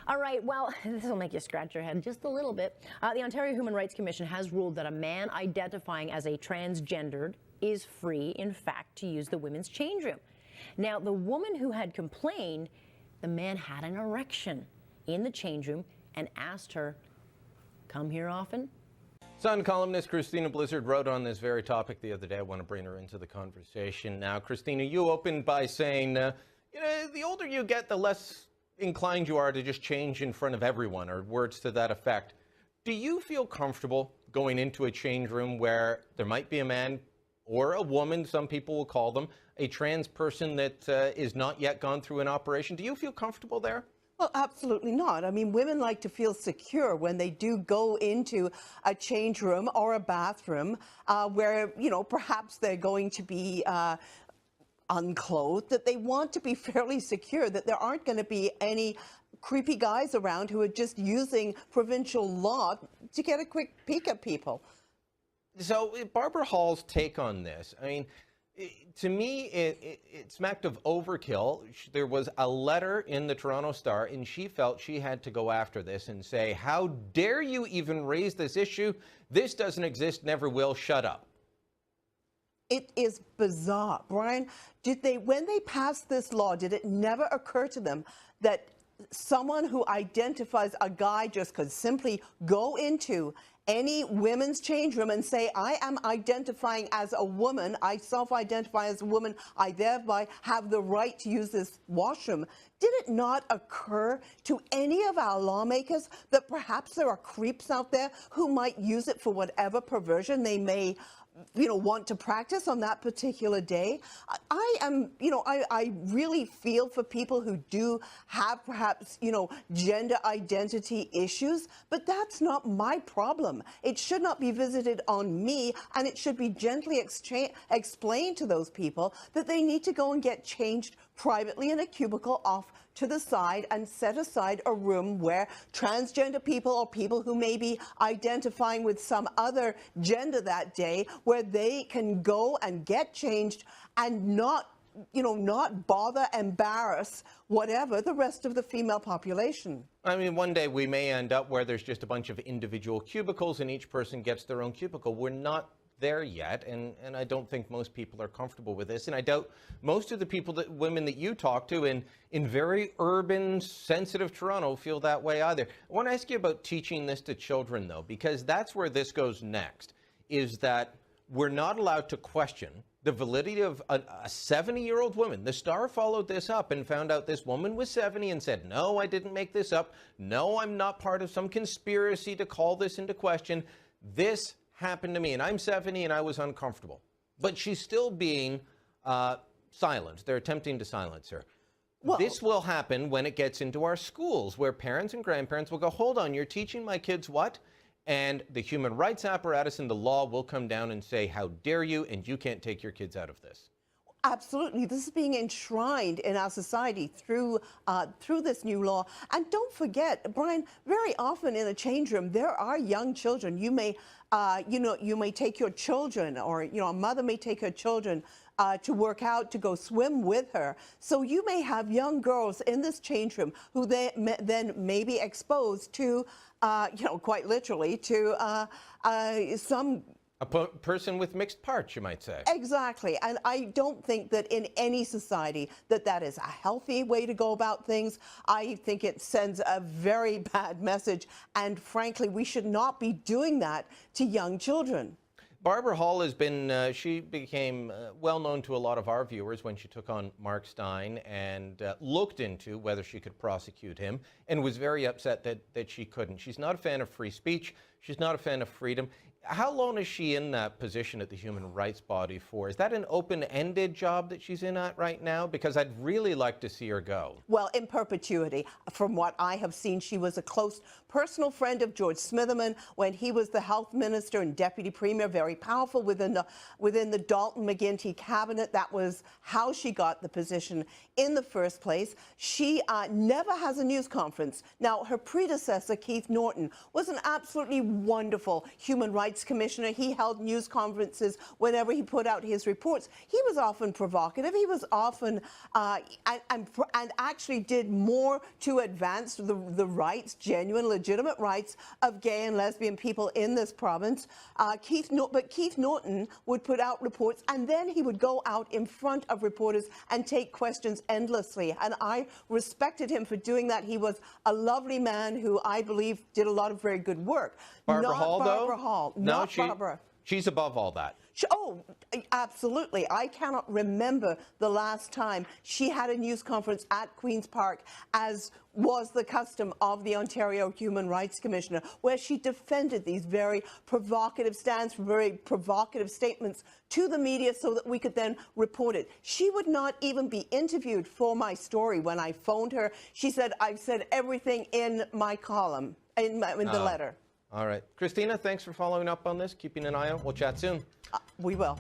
All right, well, this will make you scratch your head just a little bit. The Ontario Human Rights Commission has ruled that a man identifying as a transgendered is free, in fact, to use the women's change room. Now, the woman who had complained, the man had an erection in the change room and asked her, "Come here often?" Sun columnist Christina Blizzard wrote on this very topic the other day. I want to bring her into the conversation now. Christina, you opened by saying, the older you get, the less inclined you are to just change in front of everyone, or words to that effect. Do you feel comfortable going into a change room where there might be a man or a woman, some people will call them, a trans person that is not yet gone through an operation? Do you feel comfortable there? Well, absolutely not. I mean, women like to feel secure when they do go into a change room or a bathroom where, perhaps they're going to be unclothed, that they want to be fairly secure, that there aren't going to be any creepy guys around who are just using provincial law to get a quick peek at people. So Barbara Hall's take on this, I mean, to me, it smacked of overkill. There was a letter in the Toronto Star, and she felt she had to go after this and say, how dare you even raise this issue? This doesn't exist, never will, shut up. It is bizarre. Brian, when they passed this law, did it never occur to them that someone who identifies a guy just could simply go into any women's change room and say, I am identifying as a woman, I self-identify as a woman, I thereby have the right to use this washroom? Did it not occur to any of our lawmakers that perhaps there are creeps out there who might use it for whatever perversion they may want to practice on that particular day? I really feel for people who do have perhaps, gender identity issues, but that's not my problem. It should not be visited on me, and it should be gently explained to those people that they need to go and get changed privately in a cubicle off to the side and set aside a room where transgender people or people who may be identifying with some other gender that day, where they can go and get changed and not bother, embarrass, whatever, the rest of the female population. I mean, one day we may end up where there's just a bunch of individual cubicles and each person gets their own cubicle. We're not there yet, and I don't think most people are comfortable with this, and I doubt most of the women that you talk to in very urban, sensitive Toronto feel that way either. I want to ask you about teaching this to children, though, because that's where this goes next, is that we're not allowed to question the validity of a 70-year-old woman. The Star followed this up and found out this woman was 70 and said, no, I didn't make this up. No, I'm not part of some conspiracy to call this into question. This happened to me, and I'm 70 and I was uncomfortable. But she's still being silenced. They're attempting to silence her. Well, this will happen when it gets into our schools, where parents and grandparents will go, hold on, you're teaching my kids what? And the human rights apparatus and the law will come down and say, how dare you, and you can't take your kids out of this. Absolutely. This is being enshrined in our society through this new law. And don't forget, Brian, very often in a change room, there are young children. You may, you may take your children, or, a mother may take her children to work out, to go swim with her. So you may have young girls in this change room who then may be exposed to, quite literally, to some... A person with mixed parts, you might say. Exactly. And I don't think that in any society that is a healthy way to go about things. I think it sends a very bad message. And frankly, we should not be doing that to young children. Barbara Hall has been, she became well known to a lot of our viewers when she took on Mark Stein and looked into whether she could prosecute him, and was very upset that she couldn't. She's not a fan of free speech. She's not a fan of freedom. How long is she in that position at the human rights body for? Is that an open-ended job that she's in at right now? Because I'd really like to see her go. Well, in perpetuity. From what I have seen, she was a close personal friend of George Smitherman when he was the health minister and deputy premier, very powerful within the Dalton McGuinty cabinet. That was how she got the position in the first place. She never has a news conference. Now, her predecessor, Keith Norton, was an absolutely wonderful human rights Rights Commissioner. He held news conferences whenever he put out his reports. He was often provocative. He was often, and actually did more to advance the rights, genuine, legitimate rights of gay and lesbian people in this province. But Keith Norton would put out reports, and then he would go out in front of reporters and take questions endlessly. And I respected him for doing that. He was a lovely man who I believe did a lot of very good work. Barbara Hall, though? Barbara Hall. No, Not Barbara. She's above all that. Oh, absolutely. I cannot remember the last time she had a news conference at Queen's Park, as was the custom of the Ontario Human Rights Commissioner, where she defended these very provocative stands, very provocative statements to the media so that we could then report it. She would not even be interviewed for my story. When I phoned her, she said, "I've said everything in my column, in the letter." All right. Christina, thanks for following up on this, keeping an eye on it. We'll chat soon. We will.